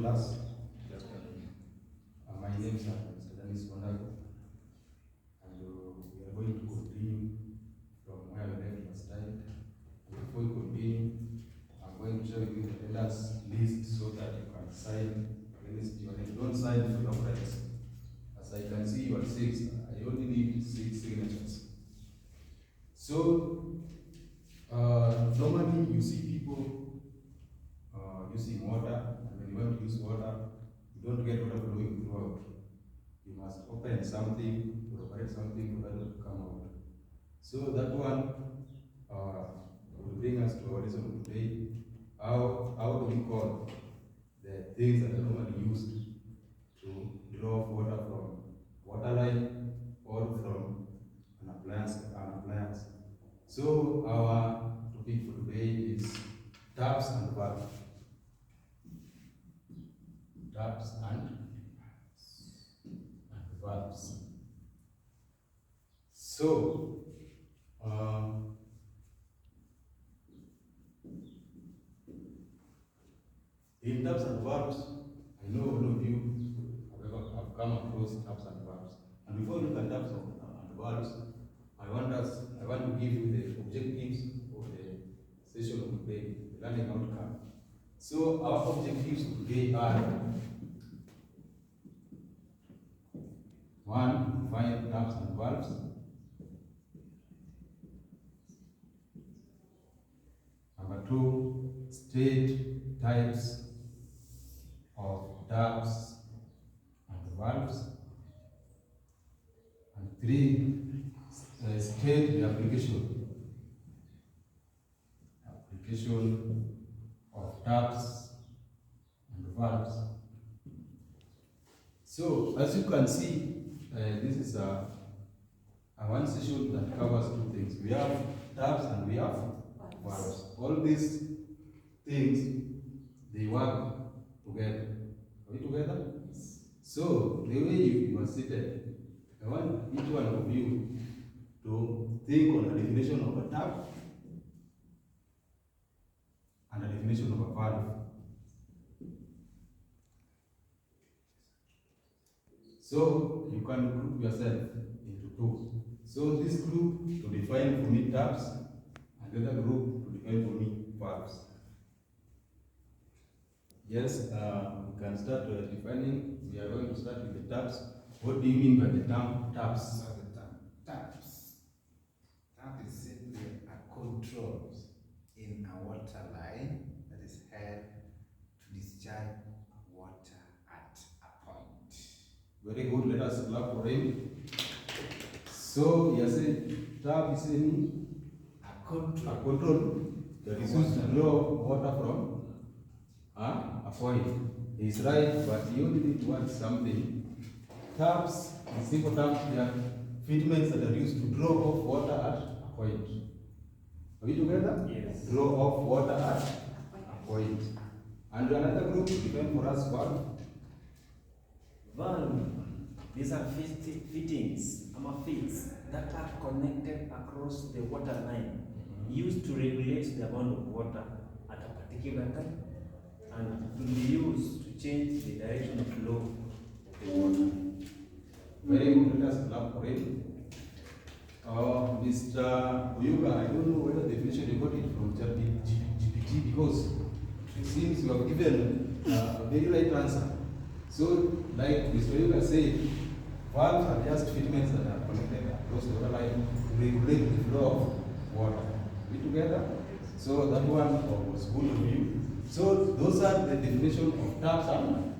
told us. My name is Mr. Dennis Wandago, and we are going to continue from where we left last time. Before we continue, I'm going to share with you the tenders list so that you can sign. When you don't sign for your friends. As I can see, you are 6. I only need 6 signatures. So, normally you see people using water, and when you want to use water, you don't get water flowing throughout. You must open something or operate something for that to come out. So that one will bring us to our lesson today. How do we call the things that are normally used to draw water from water line or from an appliance? So our topic for today is taps and valves. Taps and valves. So, in taps and valves, I know all of you have come across taps and valves. And before we look at taps and valves, I want to give you the objectives of the session of today, the learning outcome. So our objectives today are: 1. Define taps and valves. 2. State types of taps and valves. And 3. State the application of taps and valves. So, as you can see, this is a one session that covers 2 things. We have taps and we have valves. All these things, they work together. Are we together? Yes. So, the way you are seated, I want each one of you to think on a definition of a tap and a definition of a valve. So you can group yourself into 2. So this group to define for me taps, and the other group to define for me valves. Yes, we can start defining. We are going to start with the taps. What do you mean by the term taps? Taps. Tap is simply a control in a water line that is held to discharge water at a point. Very good. Let us clap for him. So, you say tap is a control that is used to draw water from a point. He's right, but you only need to add something. Taps, in simple terms, they are fitments that are used to draw off water at a point. Are we together? Yes. Draw off water at a point. And another group given for us valve. Valve, these are fittings, fits that are connected across the water line, used to regulate the amount of water at a particular time, and to be used to change the direction of flow of the water. Very good. Let us clap for him. Mr. Oyuga, I don't know whether the definition you got it from GPT, because it seems you have given a very right answer. So, like Mr. Oyuga said, valves are just fitments that are connected across the water line to regulate the flow of water. Are we together? So that one was good of you. So those are the definition of taps and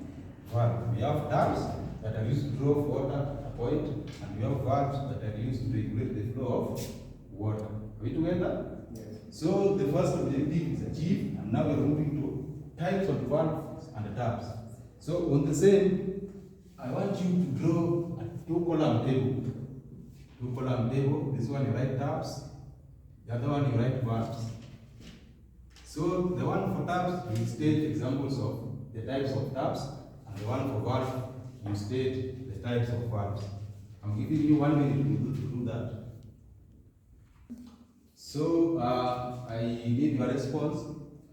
valves. We have taps that are used to draw water at a point, and we have valves that are used to regulate the flow of water. Are we together? Yes. So the first objective is achieved, and now we are moving to types of valves and taps. So on the same, I want you to draw a 2-column table. 2-column table. This one you write taps, the other one you write valves. So the one for taps, you state examples of the types of taps, and the one for valve, you state the types of valves. I'm giving you 1 minute to do that. So I need your response,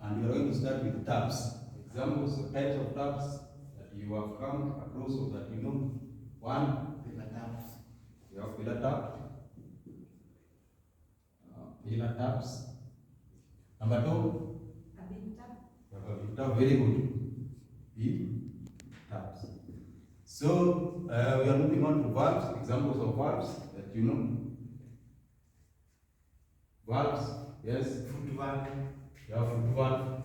and we are going to start with taps. examples of types of taps that you have come across or that you know. One, Pillar taps. we have pillar tap. Pillar taps. Number two, A big tap. we have a big tap. Very good. Big taps. So we are moving on to valves. Examples of valves that you know. Valves, yes. Foot valve. We have foot valve.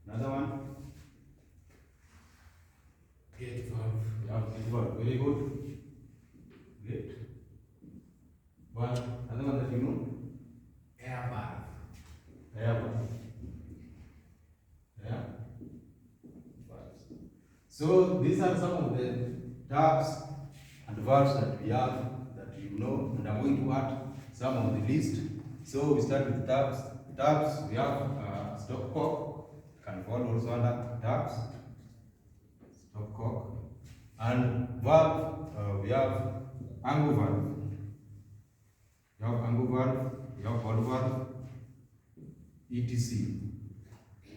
Another one. Gate valve. We have gate valve. Very good. Great. One. Another one that you know. Air valve. Air valve. Air valves. So these are some of the taps and valves that we have that you know, and I'm going to add some on the list. So we start with taps. Taps, we have stopcock, can fall also under taps. Stopcock. And valve, we have angle valve. We have angle valve, we have ball valve, etc.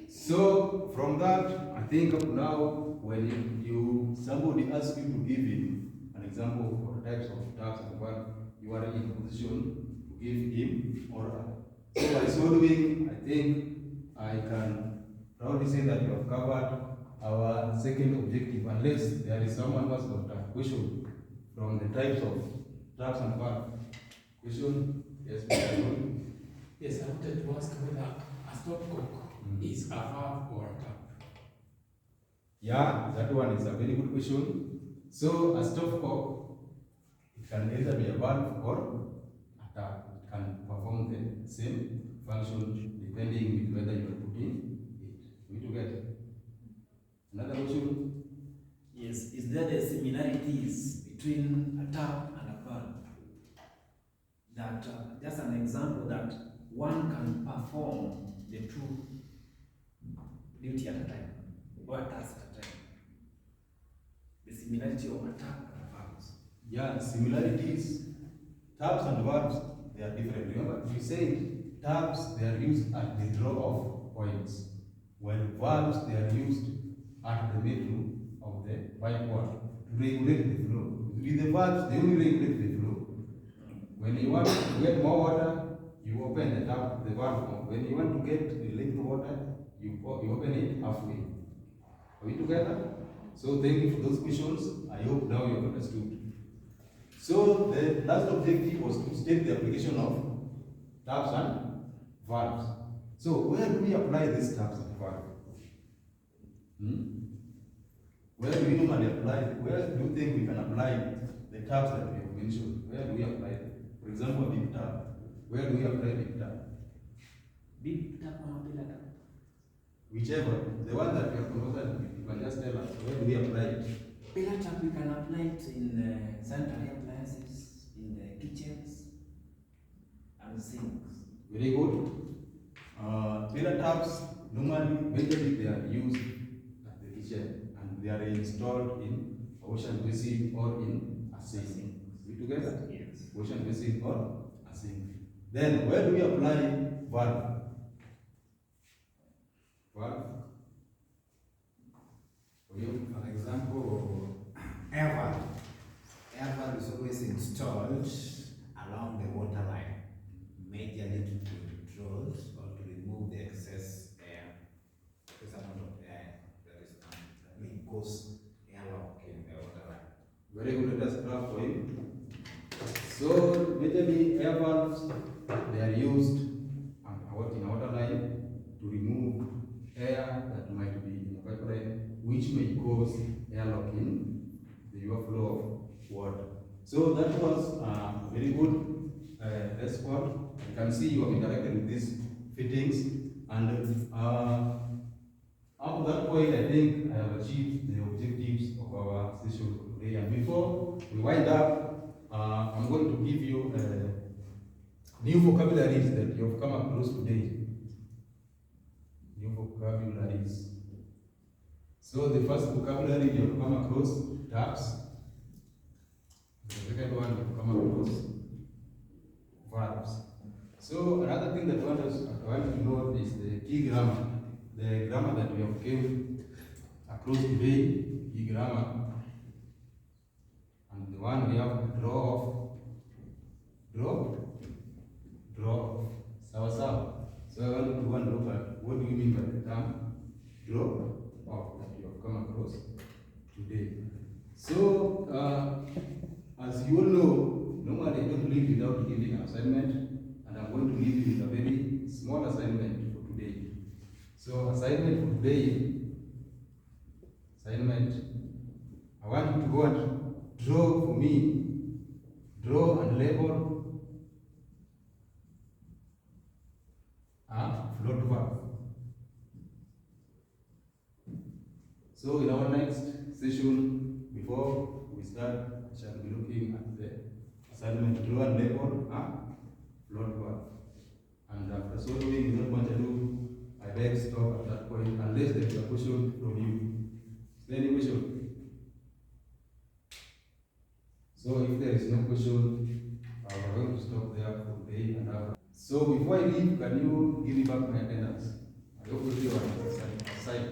So from that, I think up now, when you somebody asks you to give him an example of types of taps and valve, you are in a position to give him or her. So by so doing, I think I can proudly say that you have covered our second objective, unless there is someone who has got a question from the types of taps and valve. Question? Yes, Mr. Yes, I wanted to ask whether a stopcock is a valve or a tap. Yeah, that one is a very good question. So a stopcock, it can either be a valve or a tap. It can perform the same function depending with whether you are putting it. We together. Another question? Yes, is there the similarities between a tap and a valve? That just an example that one can perform the two duty at a time, or a task at a time. The similarity of a tap and valves. Yeah, similarities. Taps and valves, they are different. Remember, we said taps, they are used at the draw of points, while valves, they are used at the middle of the pipe wall to regulate the flow. With the valves, they only regulate the flow. When you want to get more water, you open the tap, the valve more. When you want to get the little water, you open it halfway. Are we together? So thank you for those questions. I hope now you have understood. So the last objective was to state the application of taps and valves. So where do we apply these taps and valves? Where do we normally apply? Where do you think we can apply the taps that we have mentioned? Where do we apply them? For example, a big tap. Where do we apply big tap? Big tap or pillar tap? Whichever. The one that we have proposed, you can just tell us where do we apply it? Pillar tap, we can apply it in sanitary appliances, in the kitchens, and sinks. Very good. Pillar taps, normally, majorly they are used at the kitchen and they are installed in a wash and basin or in a sink. We together? Yes. Wash and basin or a sink. Then, where do we apply valve? Valve? For you? For example, air valve. Air valve is always installed along the water line, majorly to control or to remove the excess air, this amount of air that is that goes airlock in the water line. Very good, let us clap for you. So, majorly air valves, they are used in a water line to remove air that might be in a pipeline, which may cause airlock in the flow of water. So that was a very good response. You can see you have interacted with these fittings, and up to that point, I think I have achieved the objectives of our session for today. And before we wind up, I'm going to give you new vocabularies that you have come across today. New vocabularies. So the first vocabulary you have come across, taps. The second one you have come across, valves. So another thing that I want to know is the key grammar. The grammar that we have came across today, key grammar. And the one we have draw off. Draw. Sawa. So I want to look at what do you mean by the term draw off that you have come across today. So as you all know, normally I don't leave without giving an assignment, and I'm going to leave you with a very small assignment for today. So assignment for today, I want you to go and draw for me, draw and label a float verb. So in our next session, before we start, we shall be looking at the assignment, draw and label a float verb. And after so doing, you don't want to do, I beg stop at that point, unless there is a question from you. Is there any question? So if there is no question, we're going to stop there for today and after. So before I leave, can you give me back my attendance? I hope you are on the side.